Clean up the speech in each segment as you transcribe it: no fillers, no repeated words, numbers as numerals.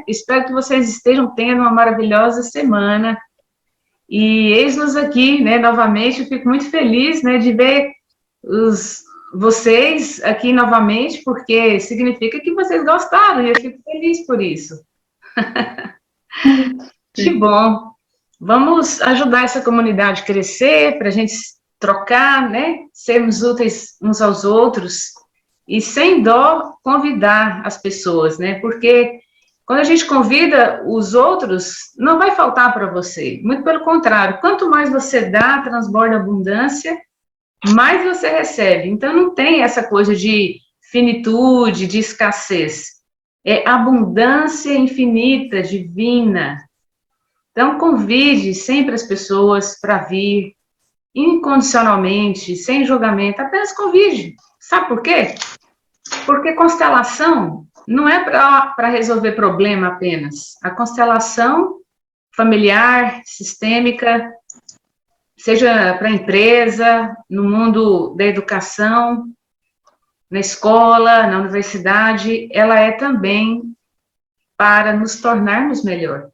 Espero que vocês estejam tendo uma maravilhosa semana. E eis-nos aqui, né, novamente. Eu fico muito feliz, né, de ver vocês aqui novamente, porque significa que vocês gostaram, e eu fico feliz por isso. Que bom. Vamos ajudar essa comunidade a crescer, para a gente trocar, né, sermos úteis uns aos outros, e sem dó convidar as pessoas, né, porque quando a gente convida os outros, não vai faltar para você, muito pelo contrário, quanto mais você dá, transborda abundância, mais você recebe. Então, não tem essa coisa de finitude, de escassez. É abundância infinita, divina. Então, convide sempre as pessoas para vir, incondicionalmente, sem julgamento, apenas convide. Sabe por quê? Porque constelação não é para resolver problema apenas. A constelação familiar, sistêmica, seja para a empresa, no mundo da educação, na escola, na universidade, ela é também para nos tornarmos melhor.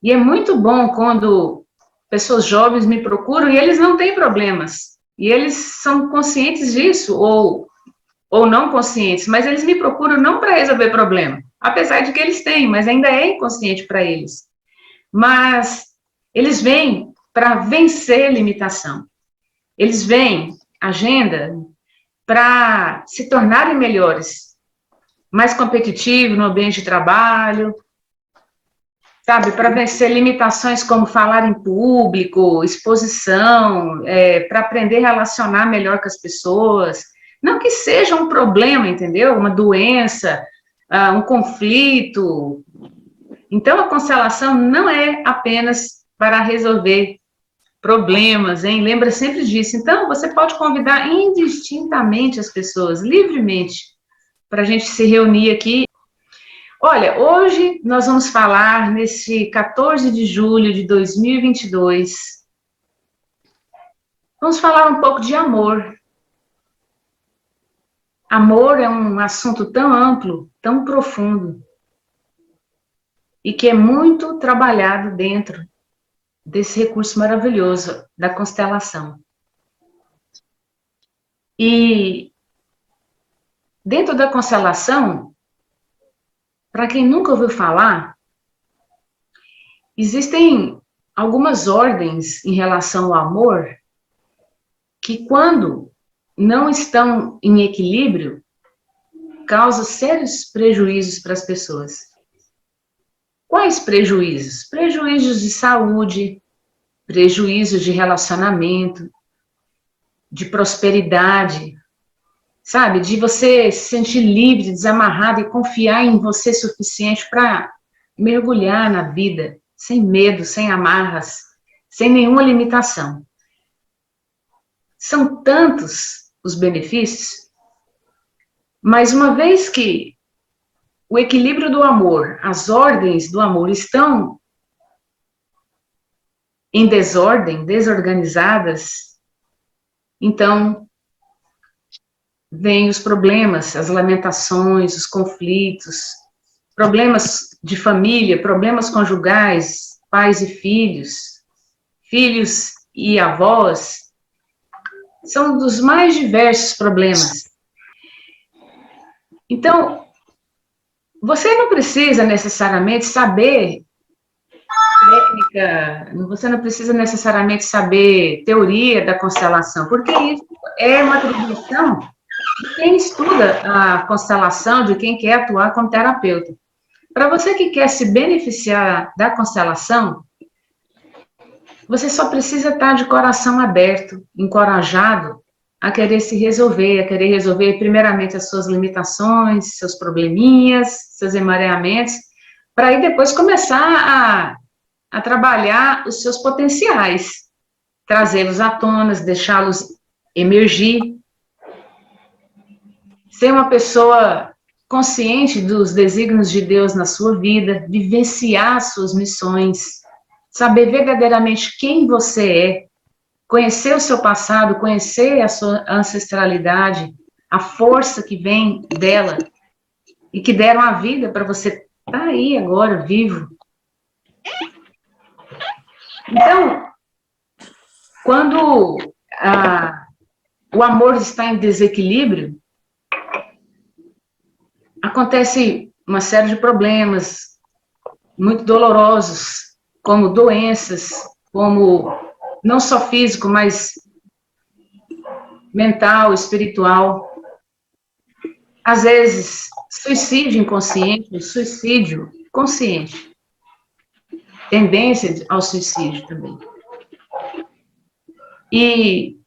E é muito bom quando pessoas jovens me procuram e eles não têm problemas. E eles são conscientes disso, ou não conscientes, mas eles me procuram não para resolver problema, apesar de que eles têm, mas ainda é inconsciente para eles. Mas eles vêm para vencer limitação. Eles vêm, agenda, para se tornarem melhores, mais competitivos no ambiente de trabalho, sabe, para vencer limitações como falar em público, exposição, para aprender a relacionar melhor com as pessoas. Não que seja um problema, entendeu? Uma doença, um conflito. Então, a constelação não é apenas para resolver problemas, hein? Lembra sempre disso. Então, você pode convidar indistintamente as pessoas, livremente, para a gente se reunir aqui. Olha, hoje nós vamos falar, nesse 14 de julho de 2022, vamos falar um pouco de amor. Amor é um assunto tão amplo, tão profundo, e que é muito trabalhado dentro desse recurso maravilhoso da constelação. E dentro da constelação, para quem nunca ouviu falar, existem algumas ordens em relação ao amor que, quando não estão em equilíbrio, causam sérios prejuízos para as pessoas. Quais prejuízos? Prejuízos de saúde, prejuízos de relacionamento, de prosperidade, sabe? De você se sentir livre, desamarrado e confiar em você suficiente para mergulhar na vida, sem medo, sem amarras, sem nenhuma limitação. São tantos os benefícios, mas uma vez que o equilíbrio do amor, as ordens do amor estão em desordem, desorganizadas, então vêm os problemas, as lamentações, os conflitos, problemas de família, problemas conjugais, pais e filhos, filhos e avós, são dos mais diversos problemas. Então, você não precisa necessariamente saber técnica, você não precisa necessariamente saber teoria da constelação, porque isso é uma atribuição de quem estuda a constelação, de quem quer atuar como terapeuta. Para você que quer se beneficiar da constelação, você só precisa estar de coração aberto, encorajado a querer se resolver, a querer resolver primeiramente as suas limitações, seus probleminhas, seus emaranhamentos, para aí depois começar a trabalhar os seus potenciais, trazê-los à tona, deixá-los emergir, ser uma pessoa consciente dos desígnios de Deus na sua vida, vivenciar suas missões, saber verdadeiramente quem você é, conhecer o seu passado, conhecer a sua ancestralidade, a força que vem dela e que deram a vida para você está aí agora, vivo. Então, quando o amor está em desequilíbrio, acontece uma série de problemas muito dolorosos, como doenças, como não só físico, mas mental, espiritual. Às vezes, suicídio inconsciente, suicídio consciente. Tendência ao suicídio também. E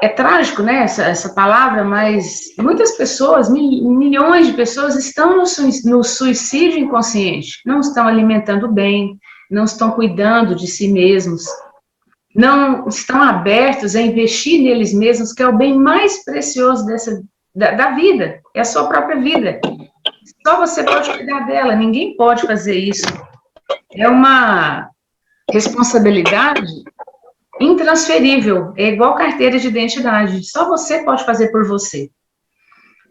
é trágico, né, essa palavra, mas muitas pessoas, milhões de pessoas estão no suicídio inconsciente, não estão alimentando bem, não estão cuidando de si mesmos, não estão abertos a investir neles mesmos, que é o bem mais precioso da vida, é a sua própria vida. Só você pode cuidar dela, ninguém pode fazer isso. É uma responsabilidade intransferível, é igual carteira de identidade, só você pode fazer por você.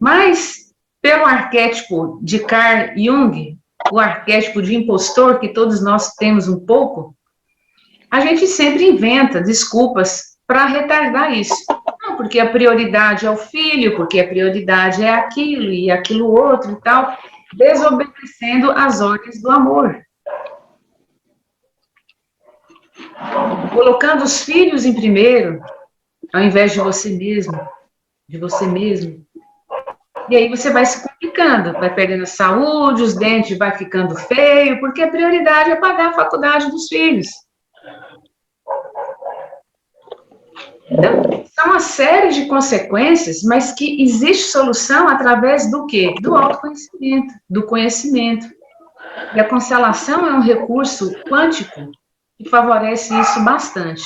Mas, pelo arquétipo de Carl Jung, o arquétipo de impostor, que todos nós temos um pouco, a gente sempre inventa desculpas para retardar isso. Não, porque a prioridade é o filho, porque a prioridade é aquilo e aquilo outro e tal, desobedecendo as ordens do amor. Colocando os filhos em primeiro, ao invés de você mesmo, E aí você vai se complicando, vai perdendo a saúde, os dentes vai ficando feio, porque a prioridade é pagar a faculdade dos filhos. Então, são uma série de consequências, mas que existe solução através do quê? Do autoconhecimento, do conhecimento. E a constelação é um recurso quântico que favorece isso bastante.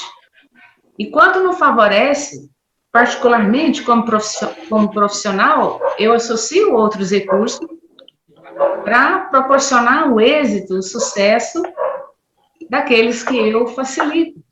E quando não favorece, particularmente como profissional, eu associo outros recursos para proporcionar o êxito, o sucesso daqueles que eu facilito,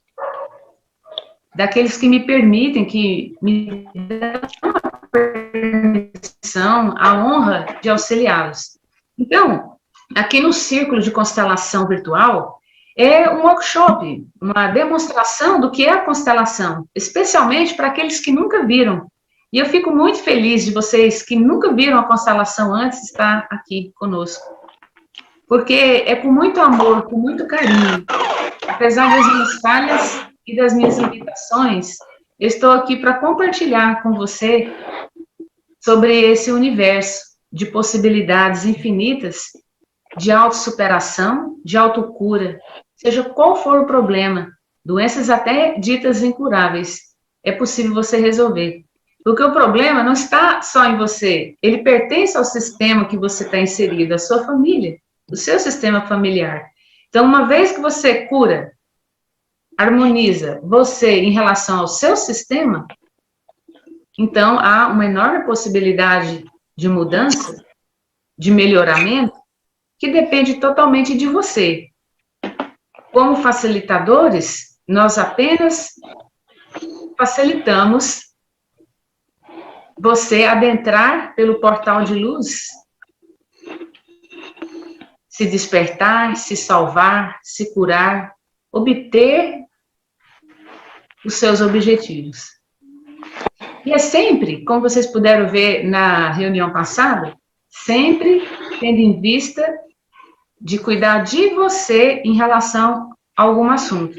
daqueles que me permitem, que me dão a permissão, a honra de auxiliá-los. Então, aqui no Círculo de Constelação Virtual, é um workshop, uma demonstração do que é a constelação, especialmente para aqueles que nunca viram. E eu fico muito feliz de vocês que nunca viram a constelação antes estar aqui conosco. Porque é com muito amor, com muito carinho, apesar das minhas falhas e das minhas limitações, eu estou aqui para compartilhar com você sobre esse universo de possibilidades infinitas de autossuperação, de autocura, seja qual for o problema, doenças até ditas incuráveis, é possível você resolver. Porque o problema não está só em você, ele pertence ao sistema que você está inserido, à sua família, o seu sistema familiar. Então, uma vez que você cura, harmoniza você em relação ao seu sistema, então há uma enorme possibilidade de mudança, de melhoramento, que depende totalmente de você. Como facilitadores, nós apenas facilitamos você adentrar pelo portal de luz, se despertar, se salvar, se curar, obter os seus objetivos. E é sempre, como vocês puderam ver na reunião passada, sempre tendo em vista de cuidar de você em relação a algum assunto.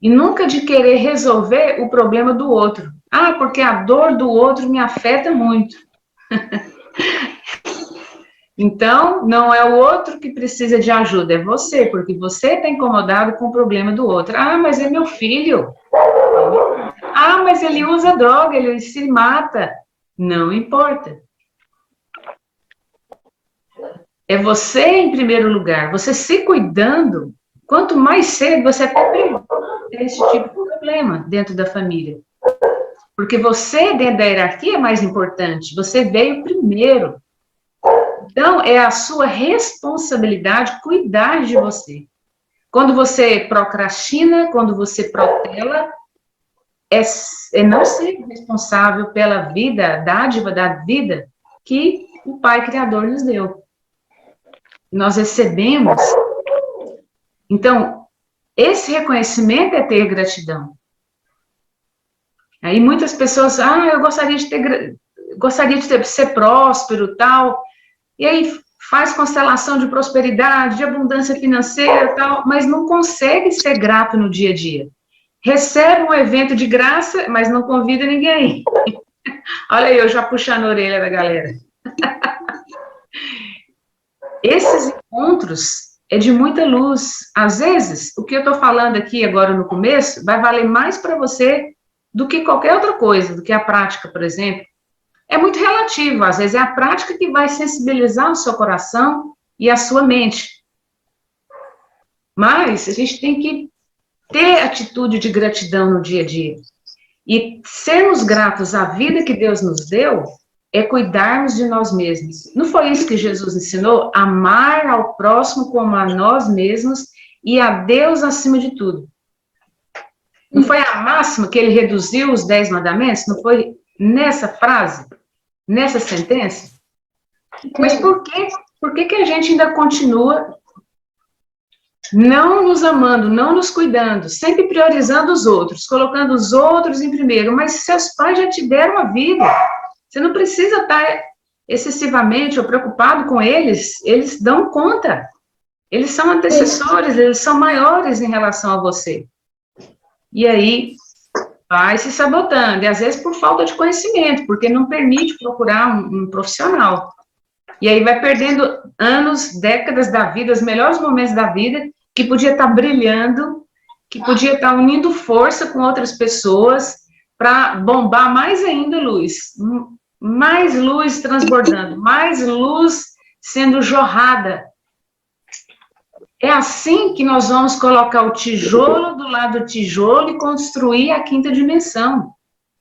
E nunca de querer resolver o problema do outro. Ah, porque a dor do outro me afeta muito. Então, não é o outro que precisa de ajuda, é você, porque você está incomodado com o problema do outro. Ah, mas é meu filho. Ah, mas ele usa droga, ele se mata. Não importa. É você em primeiro lugar, você se cuidando, quanto mais cedo você até previne esse tipo de problema dentro da família. Porque você, dentro da hierarquia, é mais importante, você veio primeiro. Então, é a sua responsabilidade cuidar de você. Quando você procrastina, quando você protela, é não ser responsável pela vida, a dádiva da vida que o Pai Criador nos deu. nós recebemos. Então, esse reconhecimento é ter gratidão. Aí muitas pessoas, eu gostaria de ser próspero, tal, e aí faz constelação de prosperidade, de abundância financeira, tal, mas não consegue ser grato no dia a dia. Recebe um evento de graça, mas não convida ninguém. Olha aí, eu já puxando a orelha da galera. Esses encontros é de muita luz. Às vezes, o que eu estou falando aqui agora no começo vai valer mais para você do que qualquer outra coisa, do que a prática, por exemplo. É muito relativo, às vezes é a prática que vai sensibilizar o seu coração e a sua mente. Mas a gente tem que ter atitude de gratidão no dia a dia. E sermos gratos à vida que Deus nos deu é cuidarmos de nós mesmos. Não foi isso que Jesus ensinou? Amar ao próximo como a nós mesmos e a Deus acima de tudo. Não foi a máxima que ele reduziu os 10 mandamentos? Não foi nessa frase? Nessa sentença? Mas por quê? Por que a gente ainda continua não nos amando, não nos cuidando, sempre priorizando os outros, colocando os outros em primeiro? Mas seus pais já te deram a vida. Você não precisa estar excessivamente ou preocupado com eles. Eles dão conta. Eles são antecessores, eles são maiores em relação a você. E aí vai se sabotando, e às vezes por falta de conhecimento, porque não permite procurar um profissional. E aí vai perdendo anos, décadas da vida, os melhores momentos da vida, que podia estar brilhando, que podia estar unindo força com outras pessoas para bombar mais ainda luz, mais luz transbordando, mais luz sendo jorrada. É assim que nós vamos colocar o tijolo do lado do tijolo e construir a quinta dimensão.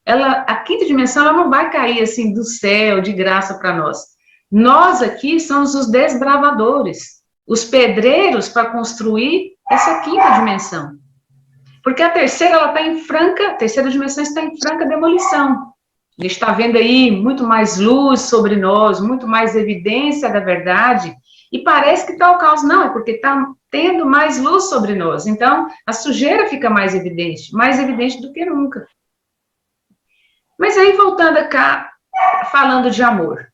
A quinta dimensão ela não vai cair assim do céu, de graça para nós. Nós aqui somos os desbravadores, os pedreiros para construir essa quinta dimensão. Porque a terceira, a terceira dimensão está em franca demolição. A gente está vendo aí muito mais luz sobre nós, muito mais evidência da verdade, e parece que está o caos. Não, é porque está tendo mais luz sobre nós. Então, a sujeira fica mais evidente do que nunca. Mas aí, voltando cá, falando de amor.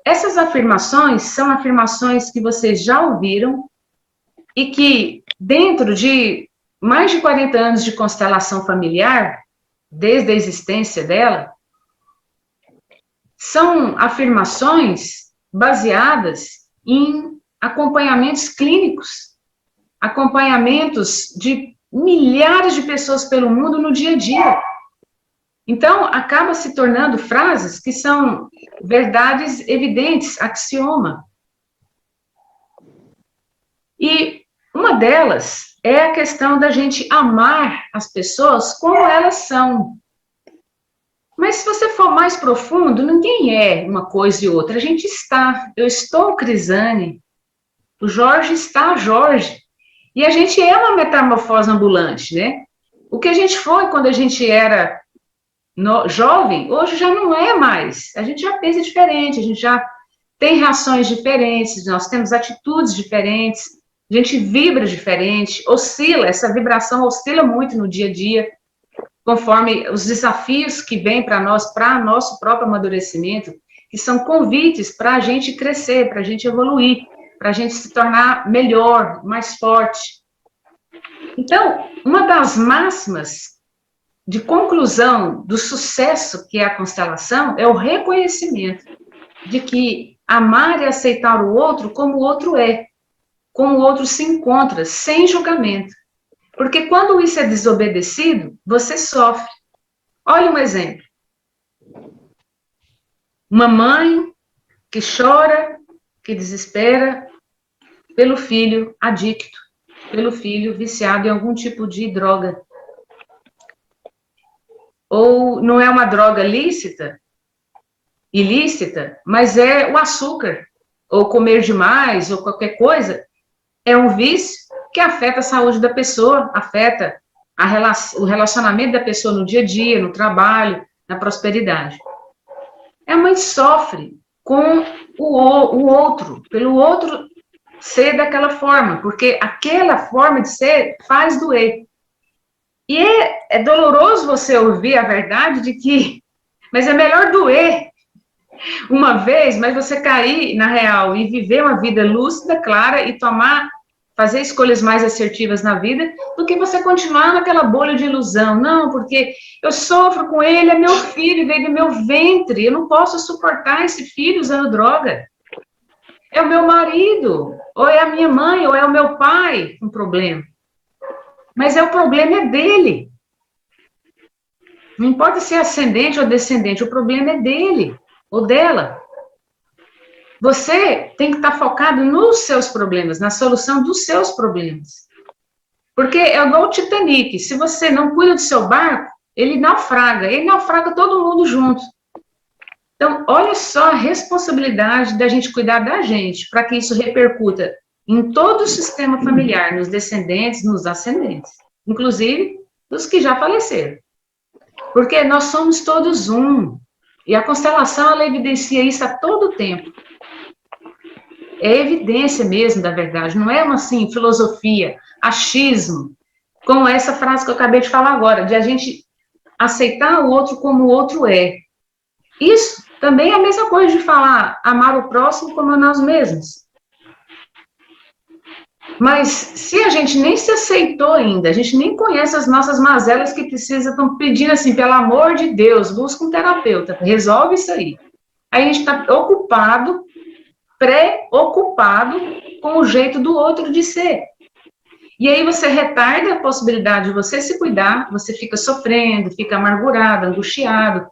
Essas afirmações são afirmações que vocês já ouviram e que, dentro de mais de 40 anos de constelação familiar, desde a existência dela, são afirmações baseadas em acompanhamentos clínicos, acompanhamentos de milhares de pessoas pelo mundo no dia a dia. Então, acaba se tornando frases que são verdades evidentes, axioma. E uma delas é a questão da gente amar as pessoas como elas são. Mas se você for mais profundo, ninguém é uma coisa e outra. A gente está. Eu estou Crisane. O Jorge está Jorge. E a gente é uma metamorfose ambulante, né? O que a gente foi quando a gente era jovem, hoje já não é mais. A gente já pensa diferente, a gente já tem reações diferentes, nós temos atitudes diferentes, a gente vibra diferente, oscila, essa vibração oscila muito no dia a dia, conforme os desafios que vêm para nós, para nosso próprio amadurecimento, que são convites para a gente crescer, para a gente evoluir, para a gente se tornar melhor, mais forte. Então, uma das máximas de conclusão do sucesso que é a constelação é o reconhecimento de que amar e aceitar o outro como o outro é, como o outro se encontra, sem julgamento. Porque quando isso é desobedecido, você sofre. Olha um exemplo. Uma mãe que chora, que desespera pelo filho adicto, pelo filho viciado em algum tipo de droga. Ou não é uma droga ilícita, mas é o açúcar, ou comer demais, ou qualquer coisa, é um vício que afeta a saúde da pessoa, afeta o relacionamento da pessoa no dia a dia, no trabalho, na prosperidade. A mãe sofre, com o outro, pelo outro ser daquela forma, porque aquela forma de ser faz doer. E é doloroso você ouvir a verdade de que, mas é melhor doer uma vez, mas você cair na real e viver uma vida lúcida, clara e fazer escolhas mais assertivas na vida, do que você continuar naquela bolha de ilusão. Não, porque eu sofro com ele, é meu filho, veio do meu ventre, eu não posso suportar esse filho usando droga. É o meu marido, ou é a minha mãe, ou é o meu pai um problema. Mas o problema é dele. Não importa se é ascendente ou descendente, o problema é dele ou dela. Você tem que estar focado nos seus problemas, na solução dos seus problemas. Porque é igual o Titanic, se você não cuida do seu barco, ele naufraga todo mundo junto. Então, olha só a responsabilidade da gente cuidar da gente, para que isso repercuta em todo o sistema familiar, nos descendentes, nos ascendentes, inclusive dos que já faleceram. Porque nós somos todos um, e a constelação, ela evidencia isso a todo tempo. É evidência mesmo da verdade, não é uma, assim, filosofia, achismo, como essa frase que eu acabei de falar agora, de a gente aceitar o outro como o outro é. Isso também é a mesma coisa de falar amar o próximo como a nós mesmos. Mas se a gente nem se aceitou ainda, a gente nem conhece as nossas mazelas que precisam, estão pedindo assim, pelo amor de Deus, busca um terapeuta, resolve isso aí. Aí a gente está ocupado, preocupado com o jeito do outro de ser. E aí você retarda a possibilidade de você se cuidar, você fica sofrendo, fica amargurado, angustiado,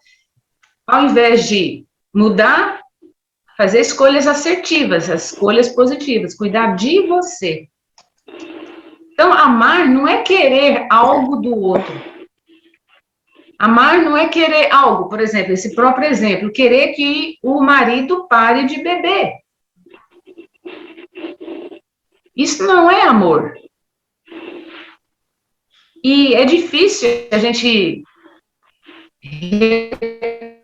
ao invés de mudar, fazer escolhas assertivas, escolhas positivas, cuidar de você. Então, amar não é querer algo do outro. Amar não é querer algo, por exemplo, esse próprio exemplo, querer que o marido pare de beber. Isso não é amor. E é difícil a gente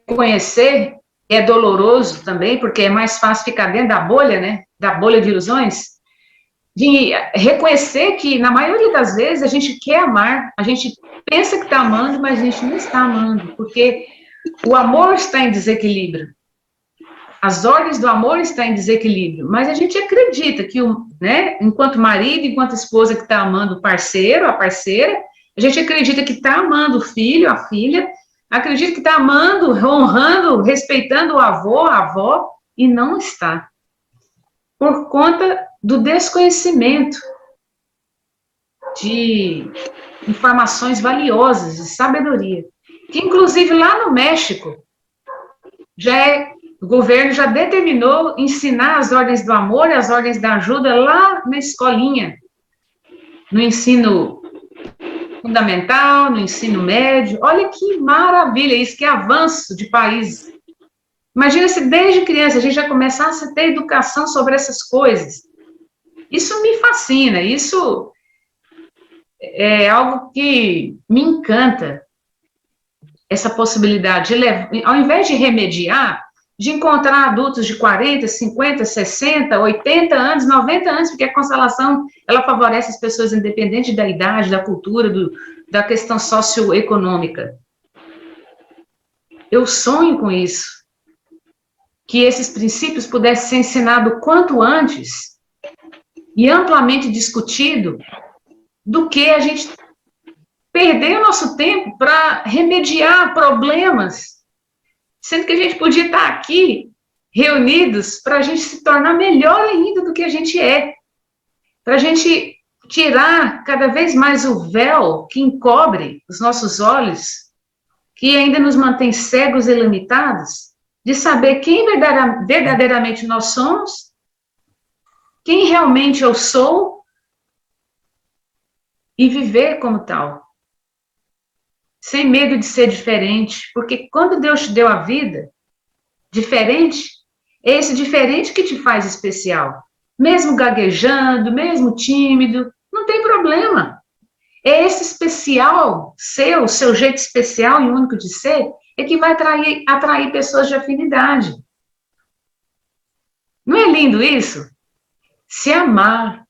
reconhecer, é doloroso também, porque é mais fácil ficar dentro da bolha, né? Da bolha de ilusões, de reconhecer que, na maioria das vezes, a gente quer amar, a gente pensa que está amando, mas a gente não está amando, porque o amor está em desequilíbrio. As ordens do amor estão em desequilíbrio, mas a gente acredita que, né, enquanto marido, enquanto esposa que está amando o parceiro, a parceira, a gente acredita que está amando o filho, a filha, acredita que está amando, honrando, respeitando o avô, a avó, e não está. Por conta do desconhecimento de informações valiosas, de sabedoria, que inclusive lá no México, o governo já determinou ensinar as ordens do amor e as ordens da ajuda lá na escolinha, no ensino fundamental, no ensino médio. Olha que maravilha isso, que avanço de país. Imagina se desde criança a gente já começasse a ter educação sobre essas coisas. Isso me fascina, isso é algo que me encanta, essa possibilidade de, ao invés de remediar, de encontrar adultos de 40, 50, 60, 80 anos, 90 anos, porque a constelação, ela favorece as pessoas independente da idade, da cultura, da questão socioeconômica. Eu sonho com isso, que esses princípios pudessem ser ensinados quanto antes e amplamente discutido, do que a gente perder o nosso tempo para remediar problemas, sendo que a gente podia estar aqui reunidos para a gente se tornar melhor ainda do que a gente é, para a gente tirar cada vez mais o véu que encobre os nossos olhos, que ainda nos mantém cegos e limitados, de saber quem verdadeiramente nós somos, quem realmente eu sou, e viver como tal, sem medo de ser diferente, porque quando Deus te deu a vida, diferente, é esse diferente que te faz especial. Mesmo gaguejando, mesmo tímido, não tem problema. É esse especial seu jeito especial e único de ser, é que vai atrair pessoas de afinidade. Não é lindo isso? Se amar.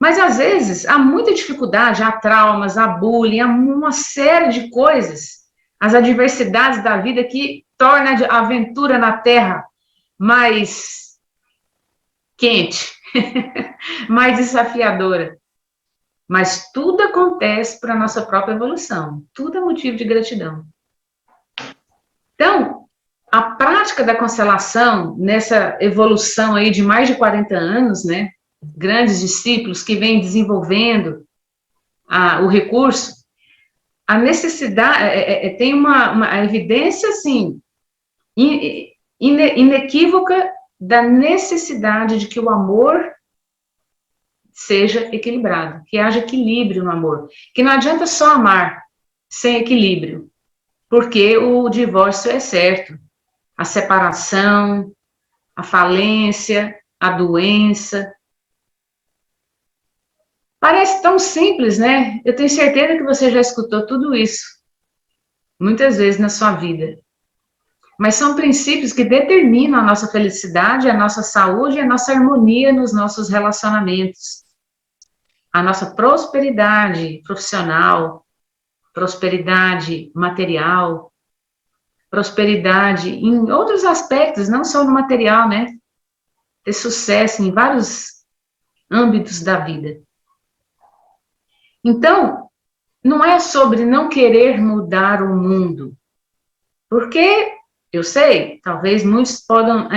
Mas, às vezes, há muita dificuldade, há traumas, há bullying, há uma série de coisas, as adversidades da vida que torna a aventura na Terra mais quente, mais desafiadora. Mas tudo acontece para a nossa própria evolução. Tudo é motivo de gratidão. Então, a prática da constelação, nessa evolução aí de mais de 40 anos, né? Grandes discípulos que vêm desenvolvendo o recurso, a necessidade, tem uma evidência, assim, inequívoca da necessidade de que o amor seja equilibrado, que haja equilíbrio no amor, que não adianta só amar sem equilíbrio, porque o divórcio é certo, a separação, a falência, a doença. Parece tão simples, né? Eu tenho certeza que você já escutou tudo isso, muitas vezes na sua vida. Mas são princípios que determinam a nossa felicidade, a nossa saúde e a nossa harmonia nos nossos relacionamentos. A nossa prosperidade profissional, prosperidade material, prosperidade em outros aspectos, não só no material, né? Ter sucesso em vários âmbitos da vida. Então, não é sobre não querer mudar o mundo, porque eu sei, talvez muitos podem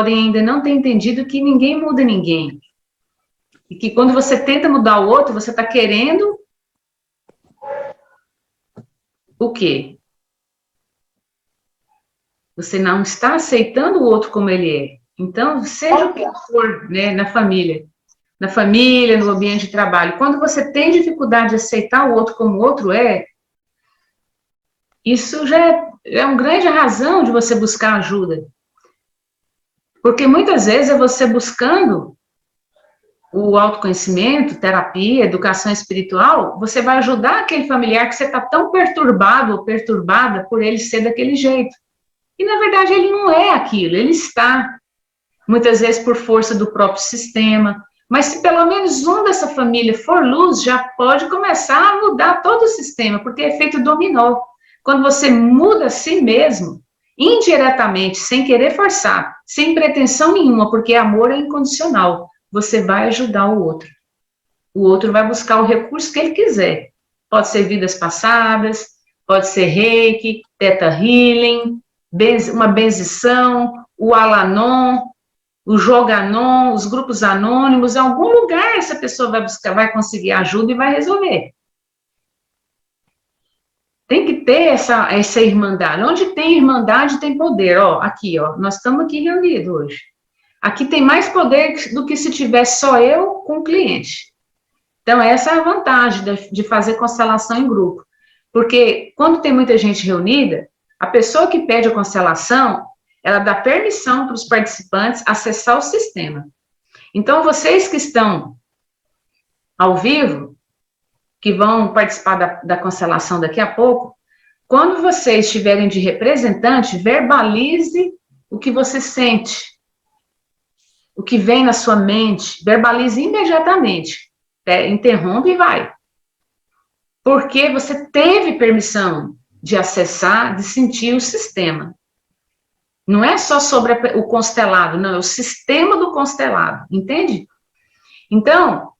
ainda não ter entendido que ninguém muda ninguém. E que quando você tenta mudar o outro, você está querendo o quê? Você não está aceitando o outro como ele é. Então, seja o que for, né, na família, no ambiente de trabalho, quando você tem dificuldade de aceitar o outro como o outro é, isso já é uma grande razão de você buscar ajuda. Porque muitas vezes é você buscando o autoconhecimento, terapia, educação espiritual, você vai ajudar aquele familiar que você está tão perturbado ou perturbada por ele ser daquele jeito. E, na verdade, ele não é aquilo, ele está, muitas vezes, por força do próprio sistema. Mas se pelo menos um dessa família for luz, já pode começar a mudar todo o sistema, porque é efeito dominó. Quando você muda a si mesmo, indiretamente, sem querer forçar, sem pretensão nenhuma, porque amor é incondicional, você vai ajudar o outro. O outro vai buscar o recurso que ele quiser. Pode ser vidas passadas, pode ser reiki, theta healing, uma benzição, o Alanon, o Joganon, os grupos anônimos, em algum lugar essa pessoa vai buscar, vai conseguir ajuda e vai resolver. Tem que ter essa irmandade. Onde tem irmandade, tem poder. Ó, aqui, ó, nós estamos aqui reunidos hoje. Aqui tem mais poder do que se tivesse só eu com o cliente. Então, essa é a vantagem de fazer constelação em grupo. Porque quando tem muita gente reunida, a pessoa que pede a constelação, ela dá permissão para os participantes acessar o sistema. Então, vocês que estão ao vivo, que vão participar da constelação daqui a pouco, quando vocês estiverem de representante, verbalize o que você sente, o que vem na sua mente, verbalize imediatamente, interrompe e vai. Porque você teve permissão de acessar, de sentir o sistema. Não é só sobre o constelado, não, é o sistema do constelado, entende? Então,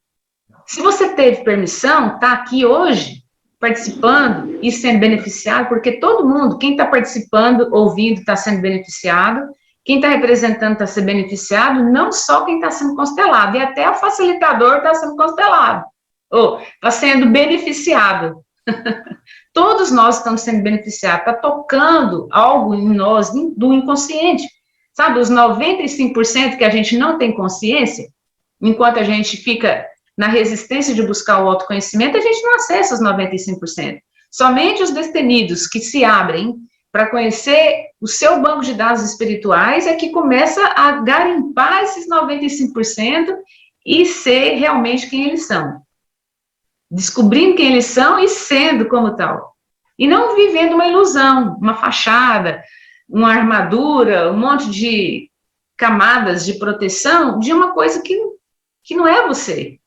se você teve permissão, está aqui hoje, participando e sendo beneficiado, porque todo mundo, quem está participando, ouvindo, está sendo beneficiado, quem está representando está sendo beneficiado, não só quem está sendo constelado, e até o facilitador está sendo constelado, ou está sendo beneficiado. Todos nós estamos sendo beneficiados, está tocando algo em nós do inconsciente. Sabe, os 95% que a gente não tem consciência, enquanto a gente fica na resistência de buscar o autoconhecimento, a gente não acessa os 95%. Somente os destemidos que se abrem para conhecer o seu banco de dados espirituais é que começa a garimpar esses 95% e ser realmente quem eles são. Descobrindo quem eles são e sendo como tal. E não vivendo uma ilusão, uma fachada, uma armadura, um monte de camadas de proteção de uma coisa que não é você.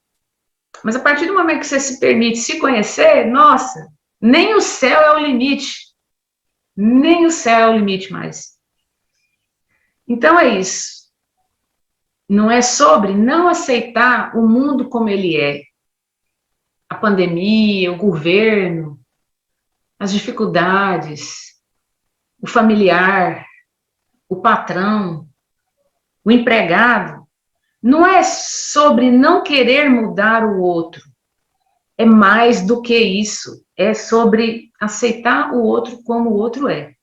Mas a partir do momento que você se permite se conhecer, nossa, nem o céu é o limite. Nem o céu é o limite mais. Então é isso. Não é sobre não aceitar o mundo como ele é. A pandemia, o governo, as dificuldades, o familiar, o patrão, o empregado. Não é sobre não querer mudar o outro. É mais do que isso. É sobre aceitar o outro como o outro é.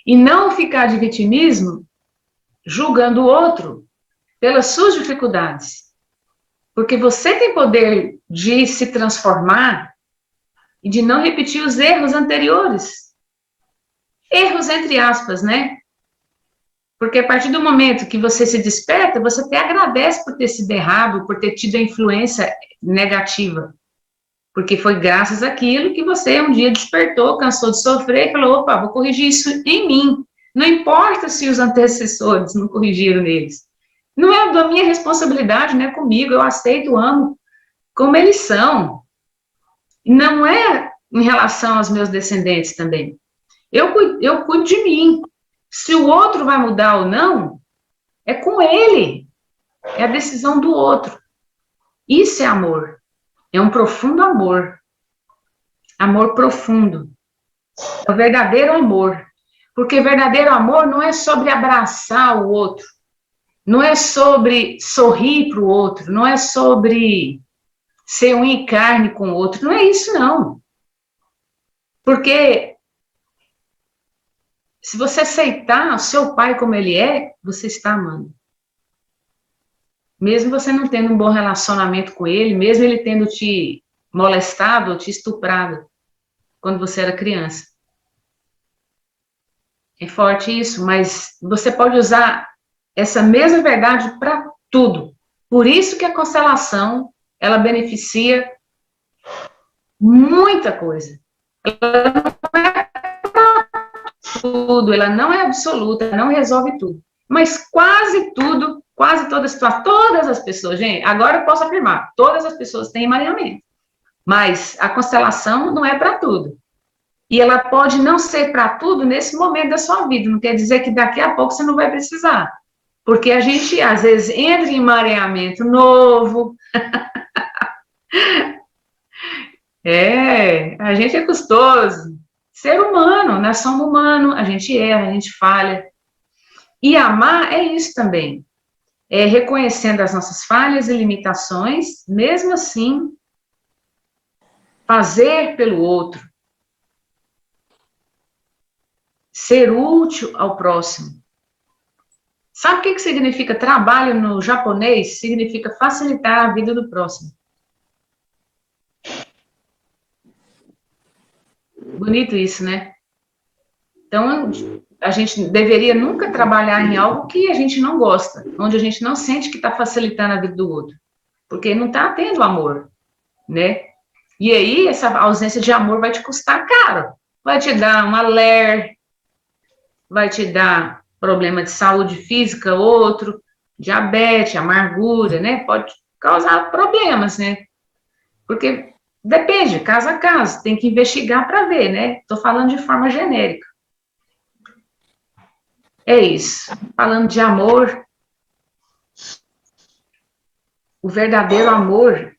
E não ficar de vitimismo julgando o outro pelas suas dificuldades. Porque você tem poder de se transformar e de não repetir os erros anteriores. Erros entre aspas, né? Porque a partir do momento que você se desperta, você até agradece por ter sido errado, por ter tido a influência negativa. Porque foi graças àquilo que você um dia despertou, cansou de sofrer e falou, opa, vou corrigir isso em mim. Não importa se os antecessores não corrigiram neles. Não é da minha responsabilidade, não é comigo, eu aceito, amo como eles são. Não é em relação aos meus descendentes também. Eu cuido de mim. Se o outro vai mudar ou não, é com ele. É a decisão do outro. Isso é amor. É um profundo amor. Amor profundo. É o verdadeiro amor. Porque verdadeiro amor não é sobre abraçar o outro. Não é sobre sorrir para o outro. Não é sobre ser um em carne com o outro. Não é isso, não. Porque se você aceitar o seu pai como ele é, você está amando. Mesmo você não tendo um bom relacionamento com ele, mesmo ele tendo te molestado ou te estuprado quando você era criança. É forte isso, mas você pode usar essa mesma verdade para tudo. Por isso que a constelação, ela beneficia muita coisa. Ela não é tudo, ela não é absoluta, não resolve tudo. Mas quase tudo, quase todas as pessoas, gente, agora eu posso afirmar, todas as pessoas têm emaranhamento. Mas a constelação não é para tudo. E ela pode não ser para tudo nesse momento da sua vida, não quer dizer que daqui a pouco você não vai precisar. Porque a gente, às vezes, entra em emaranhamento novo. A gente é custoso. Ser humano, nós somos humanos, a gente erra, a gente falha. E amar é isso também. É reconhecendo as nossas falhas e limitações, mesmo assim, fazer pelo outro. Ser útil ao próximo. Sabe o que significa trabalho no japonês? Significa facilitar a vida do próximo. Bonito isso, né? Então, a gente deveria nunca trabalhar em algo que a gente não gosta, onde a gente não sente que está facilitando a vida do outro, porque não está tendo amor, né? E aí, essa ausência de amor vai te custar caro, vai te dar uma ler, vai te dar problema de saúde física, outro, diabetes, amargura, né? Pode causar problemas, né? Porque depende, caso a caso, tem que investigar para ver, né? Estou falando de forma genérica. É isso. Falando de amor, o verdadeiro amor,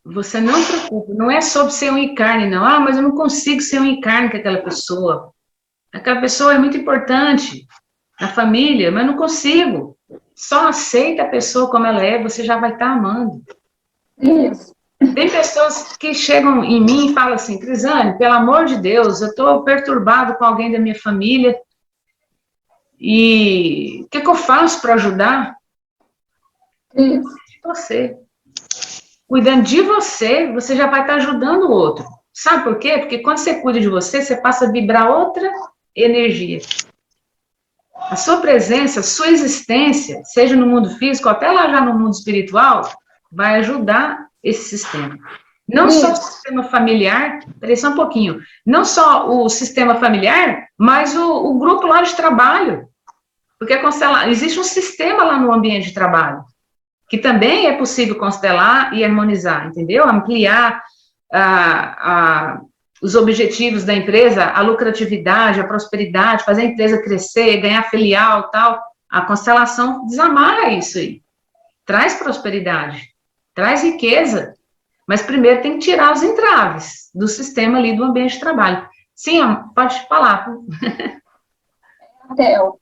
você não se preocupa, não é sobre ser um encarne, não. Ah, mas eu não consigo ser um encarne com aquela pessoa. Aquela pessoa é muito importante na família, mas não consigo. Só aceita a pessoa como ela é, você já vai estar amando. Isso. Tem pessoas que chegam em mim e falam assim, Crisane, pelo amor de Deus, eu estou perturbado com alguém da minha família, e o que eu faço para ajudar? Isso. Você. Cuidando de você, você já vai estar ajudando o outro. Sabe por quê? Porque quando você cuida de você, você passa a vibrar outra energia. A sua presença, a sua existência, seja no mundo físico, até lá já no mundo espiritual, vai ajudar esse sistema. Não só o sistema familiar, peraí só um pouquinho, não só o sistema familiar, mas o grupo lá de trabalho. Porque existe um sistema lá no ambiente de trabalho, que também é possível constelar e harmonizar, entendeu? Ampliar os objetivos da empresa, a lucratividade, a prosperidade, fazer a empresa crescer, ganhar filial, tal. A constelação desamarra isso aí. Traz prosperidade, traz riqueza, mas primeiro tem que tirar os entraves do sistema ali do ambiente de trabalho. Sim, pode falar. Theo,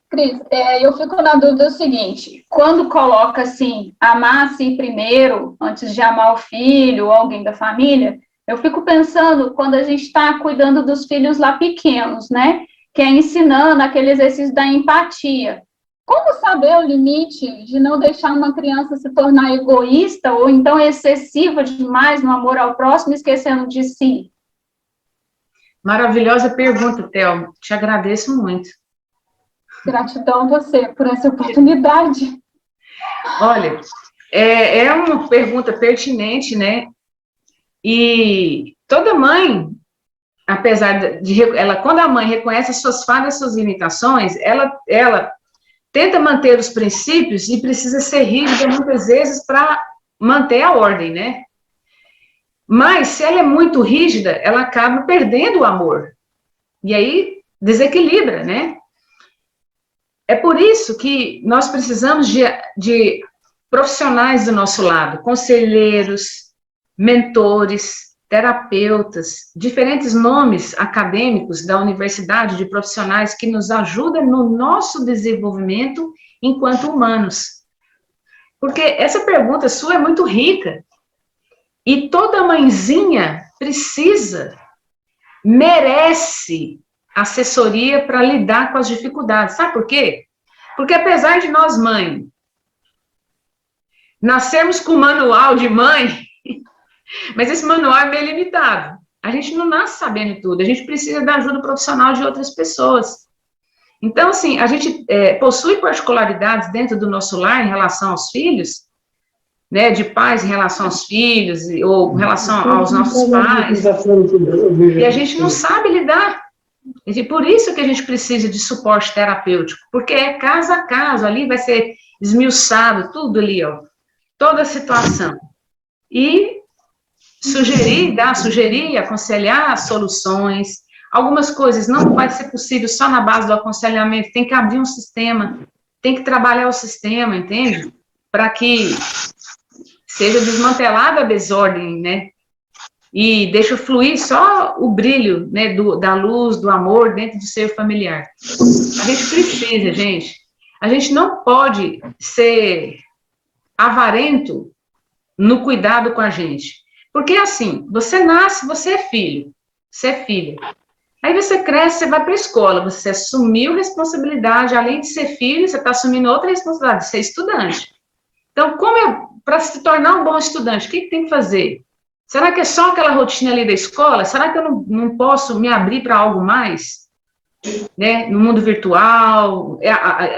Cris, eu fico na dúvida o seguinte, quando coloca assim, amar-se primeiro, antes de amar o filho ou alguém da família, eu fico pensando quando a gente está cuidando dos filhos lá pequenos, né? Que é ensinando aquele exercício da empatia. Como saber o limite de não deixar uma criança se tornar egoísta ou então excessiva demais no amor ao próximo, esquecendo de si? Maravilhosa pergunta, Thelma. Te agradeço muito. Gratidão a você por essa oportunidade. Olha, é uma pergunta pertinente, né? E toda mãe, apesar de ela, quando a mãe reconhece as suas falhas, as suas limitações, ela tenta manter os princípios e precisa ser rígida muitas vezes para manter a ordem, né? Mas se ela é muito rígida, ela acaba perdendo o amor. E aí desequilibra, né? É por isso que nós precisamos de profissionais do nosso lado, conselheiros, mentores, terapeutas, diferentes nomes acadêmicos da universidade, de profissionais que nos ajudam no nosso desenvolvimento enquanto humanos. Porque essa pergunta sua é muito rica. E toda mãezinha merece assessoria para lidar com as dificuldades. Sabe por quê? Porque apesar de nós, mãe, nascermos com manual de mãe, mas esse manual é meio limitado. A gente não nasce sabendo tudo, a gente precisa da ajuda profissional de outras pessoas. Então, assim, a gente possui particularidades dentro do nosso lar em relação aos filhos, né, de pais em relação aos filhos, ou em relação aos nossos pais, e a gente não sabe lidar. E por isso que a gente precisa de suporte terapêutico, porque é caso a caso, ali vai ser esmiuçado tudo ali, ó, toda a situação. E sugerir, aconselhar soluções. Algumas coisas não vai ser possível só na base do aconselhamento, tem que abrir um sistema, tem que trabalhar o sistema, entende? Para que seja desmantelada a desordem, né? E deixa fluir só o brilho, né, da luz, do amor dentro do ser familiar. A gente precisa, gente. A gente não pode ser avarento no cuidado com a gente. Porque, assim, você nasce, você é filho, você é filha. Aí você cresce, você vai para a escola, você assumiu responsabilidade, além de ser filho, você está assumindo outra responsabilidade, de ser estudante. Então, para se tornar um bom estudante, o que tem que fazer? Será que é só aquela rotina ali da escola? Será que eu não posso me abrir para algo mais? Né? No mundo virtual,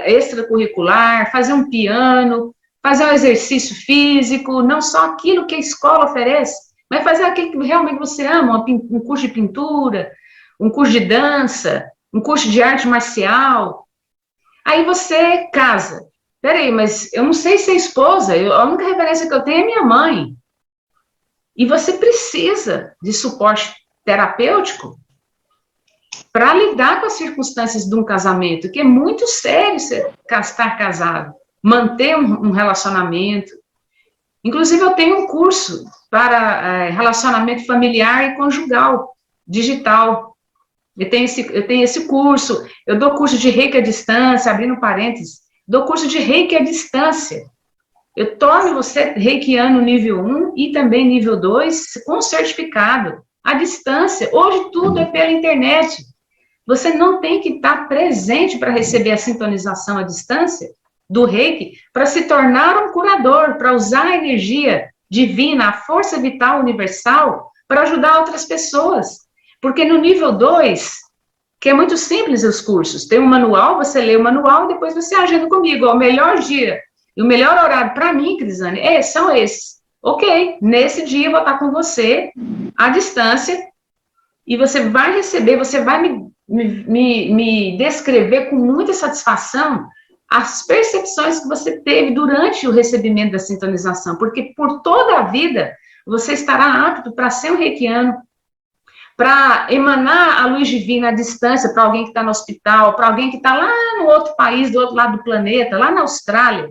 extracurricular, fazer um piano, fazer um exercício físico, não só aquilo que a escola oferece, mas fazer aquilo que realmente você ama, um curso de pintura, um curso de dança, um curso de arte marcial. Aí você casa. Peraí, mas eu não sei ser esposa, a única referência que eu tenho é minha mãe. E você precisa de suporte terapêutico para lidar com as circunstâncias de um casamento, que é muito sério estar casado, manter um relacionamento. Inclusive, eu tenho um curso para relacionamento familiar e conjugal, digital. Eu tenho esse curso, eu dou curso de Reiki à distância, abrindo parênteses, dou curso de Reiki à distância. Eu torno você reikiano nível 1 e também nível 2 com certificado, à distância. Hoje tudo é pela internet. Você não tem que estar presente para receber a sintonização à distância do reiki, para se tornar um curador, para usar a energia divina, a força vital universal, para ajudar outras pessoas. Porque no nível 2, que é muito simples os cursos, tem um manual, você lê o manual, depois você agenda comigo, ó, o melhor dia e o melhor horário para mim, Crisane, são esses. Ok, nesse dia eu vou estar com você, à distância, e você vai receber, você vai me me descrever com muita satisfação as percepções que você teve durante o recebimento da sintonização, porque por toda a vida você estará apto para ser um reikiano, para emanar a luz divina à distância para alguém que está no hospital, para alguém que está lá no outro país, do outro lado do planeta, lá na Austrália.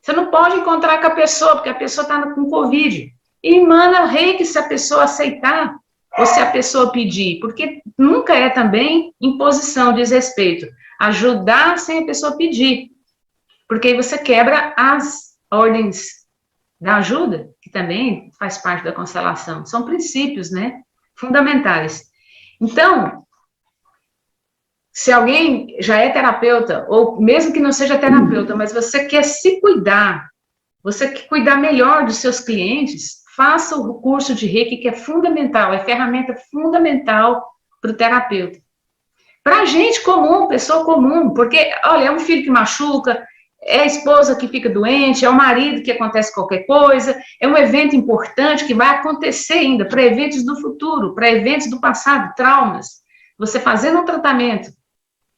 Você não pode encontrar com a pessoa, porque a pessoa está com Covid. E emana reiki se a pessoa aceitar, ou se a pessoa pedir, porque nunca é também imposição, desrespeito. Ajudar sem a pessoa pedir, porque aí você quebra as ordens da ajuda, que também faz parte da constelação. São princípios, né, fundamentais. Então, se alguém já é terapeuta, ou mesmo que não seja terapeuta, mas você quer se cuidar, você quer cuidar melhor dos seus clientes, faça o curso de Reiki, que é fundamental, é ferramenta fundamental para o terapeuta. Para gente comum, pessoa comum, porque, olha, é um filho que machuca, é a esposa que fica doente, é o marido que acontece qualquer coisa, é um evento importante que vai acontecer ainda, para eventos do futuro, para eventos do passado, traumas. Você fazendo um tratamento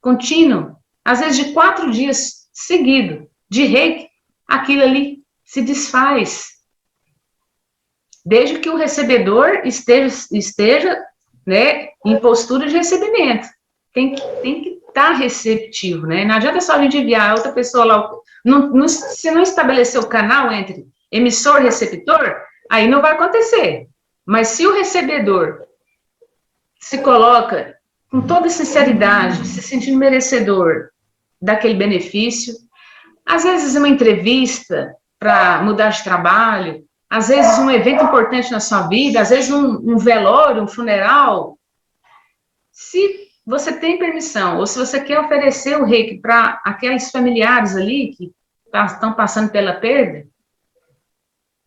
contínuo, às vezes de 4 dias seguido, de Reiki, aquilo ali se desfaz. Desde que o recebedor esteja né, em postura de recebimento. Tem que estar receptivo, né? Não adianta só a gente enviar a outra pessoa lá. Se não estabelecer o canal entre emissor e receptor, aí não vai acontecer. Mas se o recebedor se coloca com toda sinceridade, se sentindo merecedor daquele benefício, às vezes uma entrevista para mudar de trabalho, às vezes um evento importante na sua vida, às vezes um velório, um funeral. Se você tem permissão, ou se você quer oferecer o reiki para aqueles familiares ali que estão passando pela perda,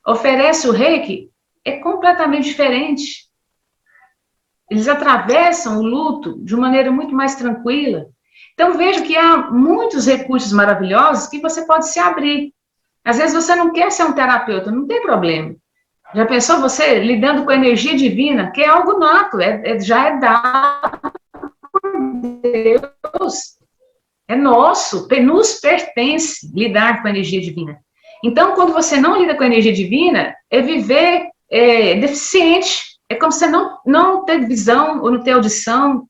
oferece o reiki, é completamente diferente. Eles atravessam o luto de uma maneira muito mais tranquila. Então, vejo que há muitos recursos maravilhosos que você pode se abrir. Às vezes você não quer ser um terapeuta, não tem problema. Já pensou você lidando com a energia divina, que é algo nato, já é dado por Deus, é nosso, nos pertence lidar com a energia divina. Então, quando você não lida com a energia divina, é viver deficiente, é como você não ter visão, ou não ter audição,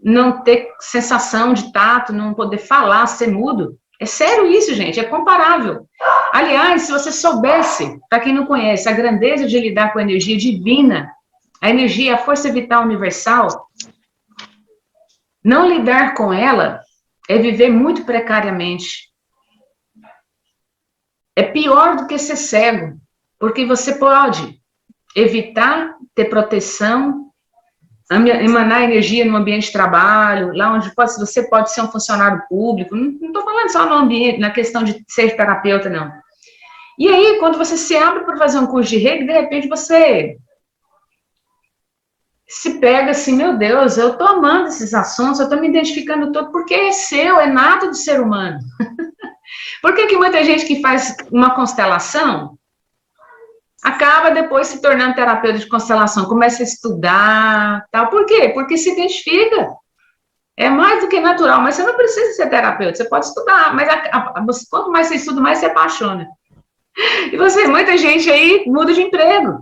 não ter sensação de tato, não poder falar, ser mudo. É sério isso, gente, é comparável. Aliás, se você soubesse, para quem não conhece, a grandeza de lidar com a energia divina, a energia, a força vital universal, não lidar com ela é viver muito precariamente. É pior do que ser cego, porque você pode evitar ter proteção, emanar energia no ambiente de trabalho, lá onde você pode ser um funcionário público, não estou falando só no ambiente, na questão de ser terapeuta, não. E aí, quando você se abre para fazer um curso de Reiki, de repente você se pega assim, meu Deus, eu estou amando esses assuntos, eu estou me identificando todo, porque é seu, é nato do ser humano. Por que muita gente que faz uma constelação acaba depois se tornando terapeuta de constelação, começa a estudar, tal. Por quê? Porque se identifica. É mais do que natural, mas você não precisa ser terapeuta, você pode estudar, mas quanto mais você estuda, mais você apaixona. E muita gente aí muda de emprego,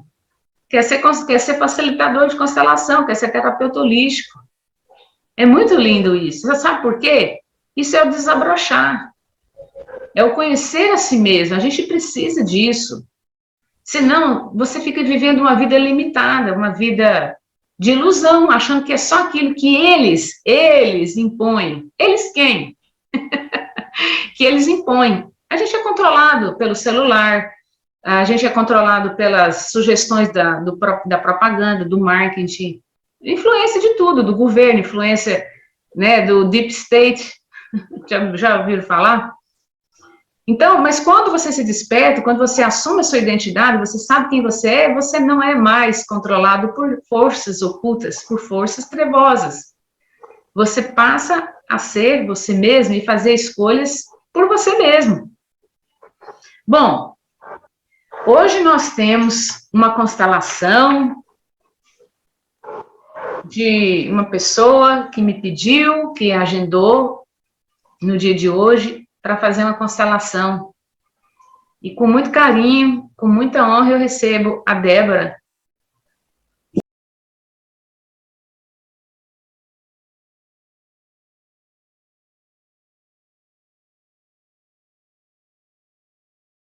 quer ser facilitador de constelação, quer ser terapeuta holístico. É muito lindo isso. Você sabe por quê? Isso é o desabrochar. É o conhecer a si mesmo. A gente precisa disso. Senão, você fica vivendo uma vida limitada, uma vida de ilusão, achando que é só aquilo que eles impõem. Eles quem? Que eles impõem. A gente é controlado pelo celular, a gente é controlado pelas sugestões da propaganda, do marketing, influência de tudo, do governo, influência, né, do deep state, já ouviram falar? Então, mas quando você se desperta, quando você assume a sua identidade, você sabe quem você não é mais controlado por forças ocultas, por forças trevosas. Você passa a ser você mesmo e fazer escolhas por você mesmo. Bom, hoje nós temos uma constelação de uma pessoa que me pediu, que agendou no dia de hoje, para fazer uma constelação. E com muito carinho, com muita honra, eu recebo a Débora.